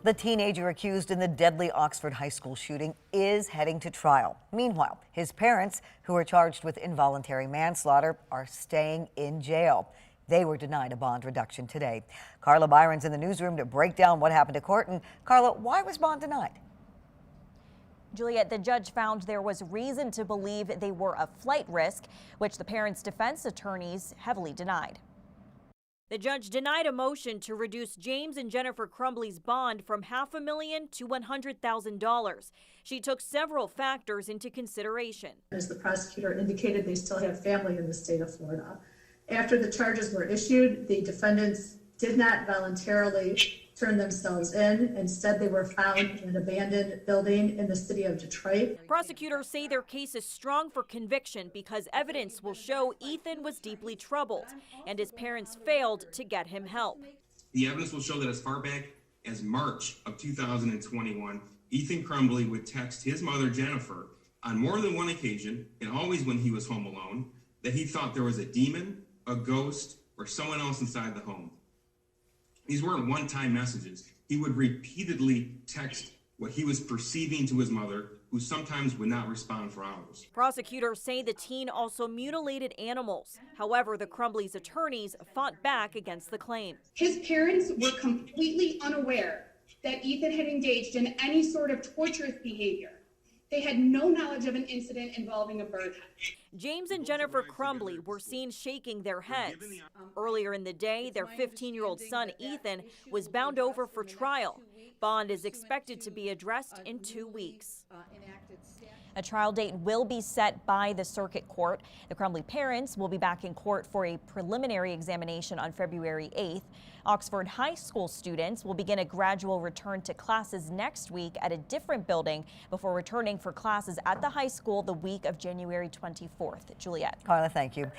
The teenager accused in the deadly Oxford High School shooting is heading to trial. Meanwhile, his parents, who are charged with involuntary manslaughter, are staying in jail. They were denied a bond reduction today. Carla Byron's in the newsroom to break down what happened to court. And Carla, why was bond denied? Juliet, the judge found there was reason to believe they were a flight risk, which the parents' defense attorneys heavily denied. The judge denied a motion to reduce James and Jennifer Crumbley's bond from $500,000 to $100,000. She took several factors into consideration. As the prosecutor indicated, they still have family in the state of Florida. After the charges were issued, the defendants did not voluntarily turn themselves in. Instead, they were found in an abandoned building in the city of Detroit. Prosecutors say their case is strong for conviction because evidence will show Ethan was deeply troubled and his parents failed to get him help. The evidence will show that as far back as March of 2021, Ethan Crumbley would text his mother, Jennifer, on more than one occasion, and always when he was home alone, that he thought there was a demon, a ghost, or someone else inside the home. These weren't one-time messages. He would repeatedly text what he was perceiving to his mother, who sometimes would not respond for hours. Prosecutors say the teen also mutilated animals. However, the Crumbleys' attorneys fought back against the claim. His parents were completely unaware that Ethan had engaged in any sort of torturous behavior. They had no knowledge of an incident involving a bird hunt. James and Jennifer Crumbley were seen shaking their heads. Earlier in the day, their 15-year-old son, Ethan, was bound over for trial. Bond is expected to be addressed in 2 weeks. A trial date will be set by the circuit court. The Crumbley parents will be back in court for a preliminary examination on February 8th. Oxford High School students will begin a gradual return to classes next week at a different building before returning for classes at the high school the week of January 24th. Juliet. Carla, thank you.